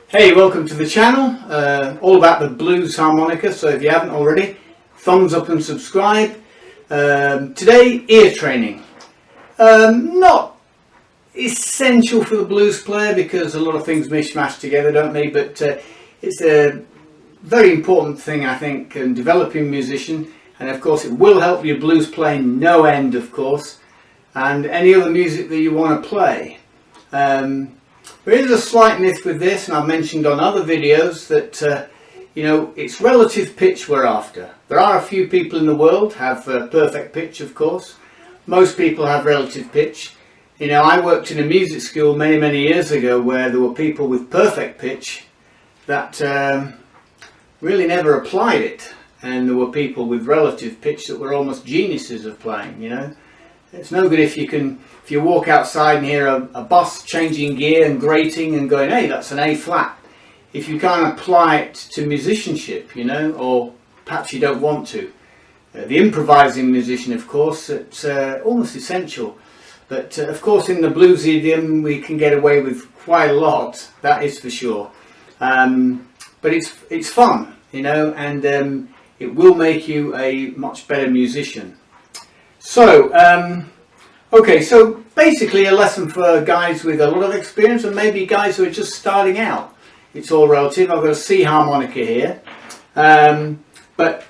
Hey, welcome to the channel, all about the blues harmonica. So if you haven't already, thumbs up and subscribe. Today, ear training. Not essential for the blues player because a lot of things mishmash together, don't they? But it's a very important thing, I think, in developing musician. And of course it will help your blues playing no end, of course, and any other music that you want to play. There is a slight myth with this, and I've mentioned on other videos that you know, it's relative pitch we're after. There are a few people in the world have perfect pitch, of course. Most people have relative pitch. You know, I worked in a music school many years ago where there were people with perfect pitch that really never applied it, and there were people with relative pitch that were almost geniuses of playing. You know, it's no good if you walk outside and hear a bus changing gear and grating and going, hey, that's an A flat. If you can't apply it to musicianship, you know, or perhaps you don't want to. The improvising musician, of course, it's almost essential. But of course in the blues idiom we can get away with quite a lot, that is for sure. But it's fun, you know, and it will make you a much better musician. So, okay, so basically a lesson for guys with a lot of experience and maybe guys who are just starting out. It's all relative. I've got a C harmonica here, but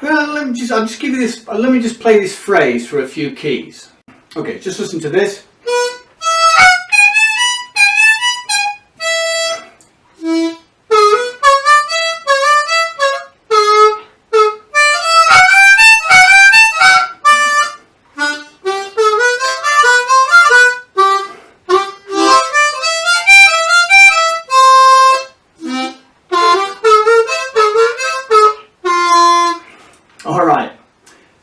well, let me just give you this. Let me just play this phrase for a few keys. Okay, just listen to this. Alright,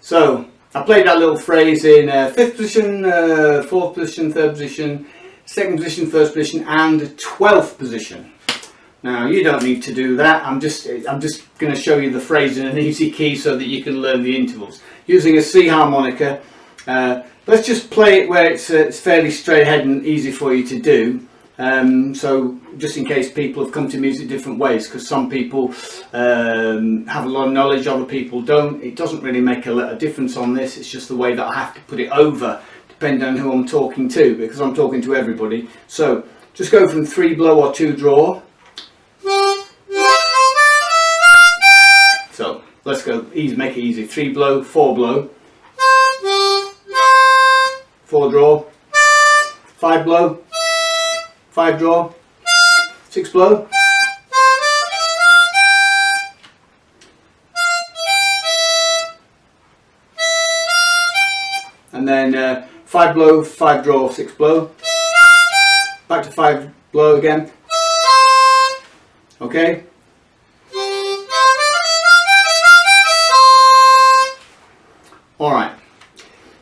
so I played that little phrase in 5th position, 4th position, 3rd position, 2nd position, 1st position and 12th position. Now you don't need to do that, I'm just going to show you the phrase in an easy key so that you can learn the intervals. Using a C harmonica, let's just play it where it's fairly straight ahead and easy for you to do. So just in case people have come to music different ways, because some people have a lot of knowledge, other people don't. It doesn't really make a difference on this. It's just the way that I have to put it over depending on who I'm talking to, because I'm talking to everybody. So just go from 3 blow or 2 draw. So let's go easy, make it easy. 3 blow, 4 blow, 4 draw, 5 blow, 5 draw, 6 blow, and then 5 blow, 5 draw, 6 blow, back to 5 blow again. Okay. Alright.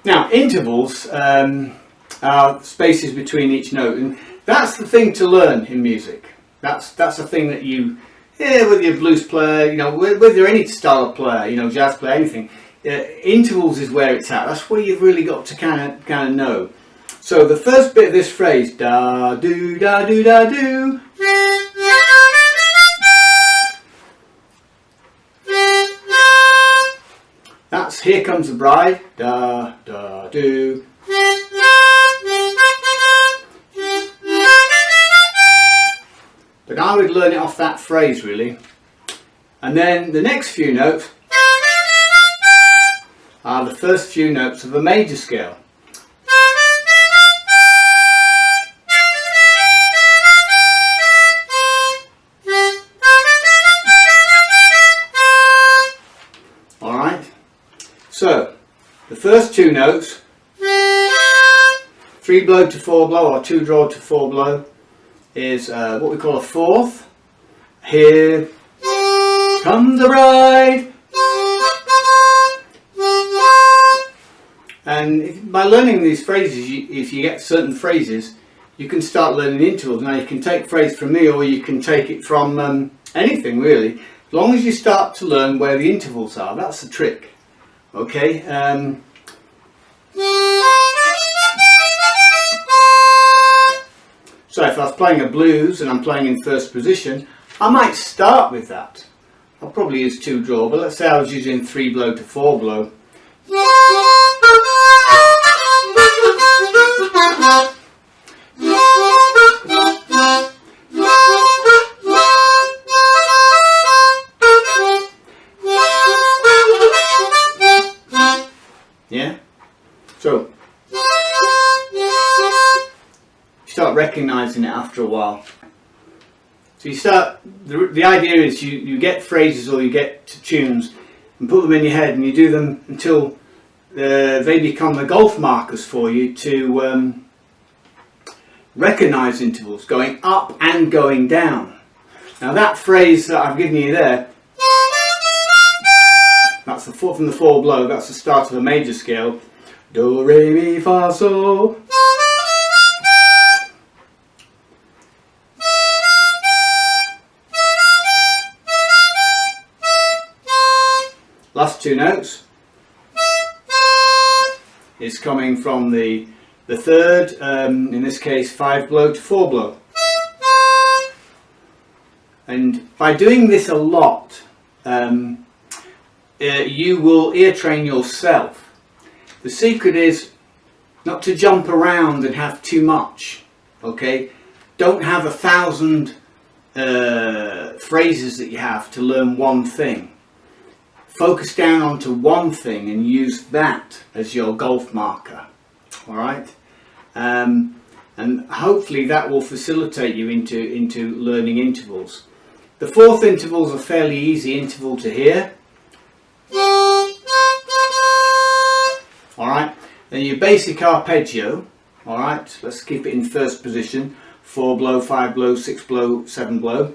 Now intervals are spaces between each note, and that's the thing to learn in music. That's the thing that you, whether you're a blues player, you know, whether you're any style of player, you know, jazz player, anything, intervals is where it's at. That's where you've really got to kind of know. So the first bit of this phrase, da do da do da do, that's Here Comes the Bride, da da do. But I would learn it off that phrase really. And then the next few notes are the first few notes of a major scale. Alright, so the first 2 notes 3 blow to 4 blow, or 2 draw to 4 blow, is what we call a fourth. Here comes the bride. And by learning these phrases, if you get certain phrases, you can start learning intervals. Now you can take phrase from me, or you can take it from anything really, as long as you start to learn where the intervals are. That's the trick. Okay. So if I was playing a blues and I'm playing in first position, I might start with that. I'll probably use 2 draw, but let's say I was using 3 blow to 4 blow. Yeah? So, you start recognising it after a while. So you start, the idea is you get phrases or you get tunes and put them in your head, and you do them until they become the golf markers for you to recognise intervals, going up and going down. Now that phrase that I've given you there, that's the from the 4 blow, that's the start of a major scale. Do, re, mi, fa, sol. Last 2 notes is coming from the third, in this case 5 blow to 4 blow. And by doing this a lot, you will ear train yourself. The secret is not to jump around and have too much. Okay, don't have 1,000 phrases that you have to learn one thing. Focus down onto one thing and use that as your golf marker. Alright, and hopefully that will facilitate you into learning intervals. The 4th interval is a fairly easy interval to hear. Alright, then your basic arpeggio. Alright, let's keep it in first position. 4 blow, 5 blow, 6 blow, 7 blow.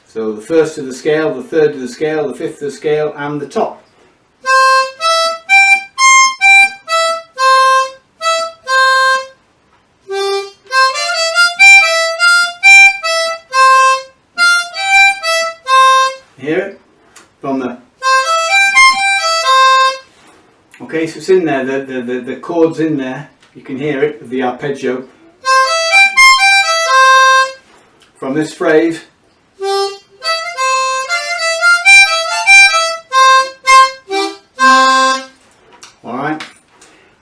So the first of the scale, the third of the scale, the fifth of the scale, and the top. Hear it? From the... Okay, so it's in there, the chord's in there. You can hear it with the arpeggio. From this phrase.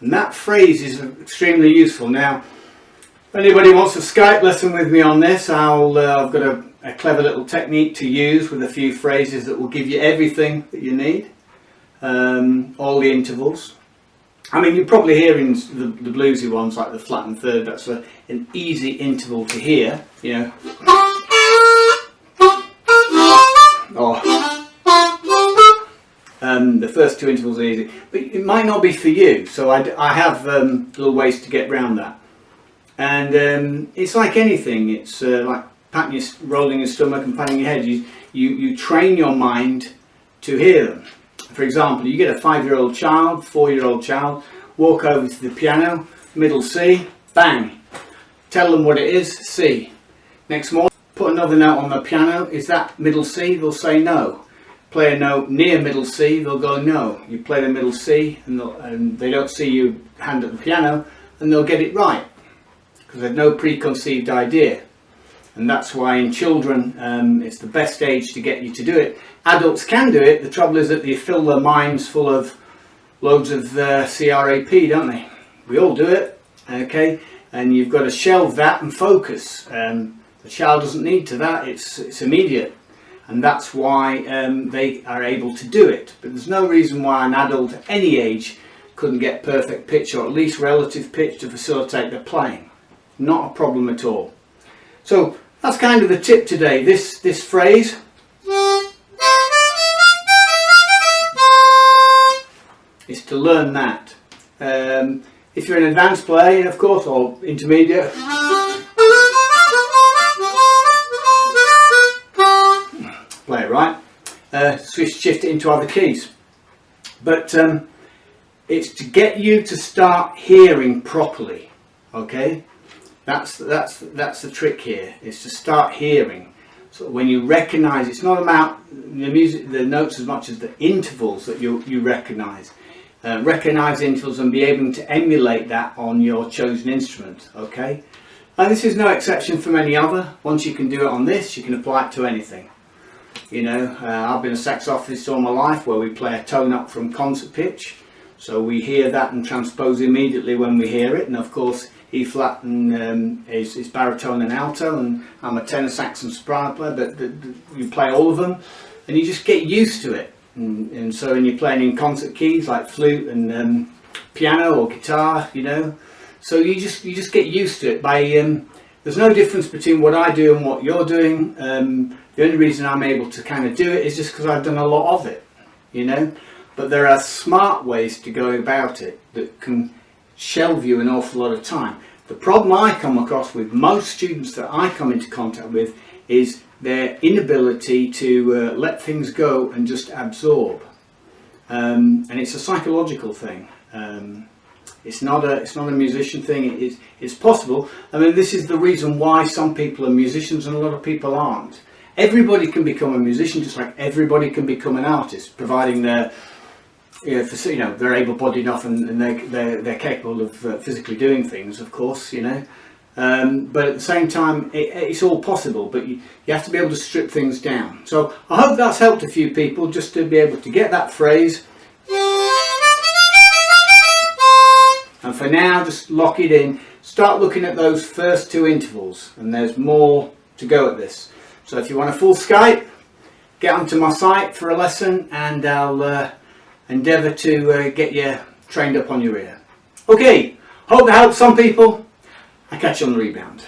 And that phrase is extremely useful. Now, if anybody wants a Skype lesson with me on this, I've got a clever little technique to use with a few phrases that will give you everything that you need, all the intervals. I mean, you're probably hearing the bluesy ones like the flat and third. That's an easy interval to hear, you know. The first 2 intervals are easy, but it might not be for you, so I have little ways to get around that. And it's like anything, it's like rolling your stomach and patting your head. You train your mind to hear them. For example, you get a 5-year-old child, 4-year-old child, walk over to the piano, middle C, bang, tell them what it is, C. Next morning, put another note on the piano, is that middle C? They'll say no. Play a note near middle C, they'll go no. You play the middle C and they don't see you hand at the piano, and they'll get it right because they've no preconceived idea. And that's why in children it's the best age to get you to do it. Adults can do it, the trouble is that they fill their minds full of loads of CRAP, don't they? We all do it, okay, and you've got to shelve that and focus. The child doesn't need to that, it's immediate. And that's why they are able to do it. But there's no reason why an adult at any age couldn't get perfect pitch, or at least relative pitch, to facilitate their playing. Not a problem at all. So that's kind of the tip today. This phrase is to learn that. If you're an advanced player, of course, or intermediate, play it right, shift it into other keys. But it's to get you to start hearing properly. Okay, that's the trick here. Is to start hearing. So when you recognise, it's not about the music, the notes as much as the intervals that you recognise. Recognise intervals and be able to emulate that on your chosen instrument. Okay, and this is no exception from any other. Once you can do it on this, you can apply it to anything. You know, I've been a saxophonist all my life, where we play a tone up from concert pitch, so we hear that and transpose immediately when we hear it. And of course, E flat and is baritone and alto, and I'm a tenor sax and soprano player, but you play all of them, and you just get used to it. And so when you're playing in concert keys like flute and piano or guitar, you know, so you just get used to it. By there's no difference between what I do and what you're doing. The only reason I'm able to kind of do it is just because I've done a lot of it, you know. But there are smart ways to go about it that can shelve you an awful lot of time. The problem I come across with most students that I come into contact with is their inability to let things go and just absorb. And it's a psychological thing. It's not a musician thing. It's possible. I mean, this is the reason why some people are musicians and a lot of people aren't. Everybody can become a musician, just like everybody can become an artist, providing they're they're able-bodied enough and they're capable of physically doing things, of course, you know. But at the same time, it's all possible, but you have to be able to strip things down. So I hope that's helped a few people, just to be able to get that phrase. And for now, just lock it in. Start looking at those first two intervals, and there's more to go at this. So if you want a full Skype, get onto my site for a lesson, and I'll endeavour to get you trained up on your ear. Okay, hope that helps some people. I catch you on the rebound.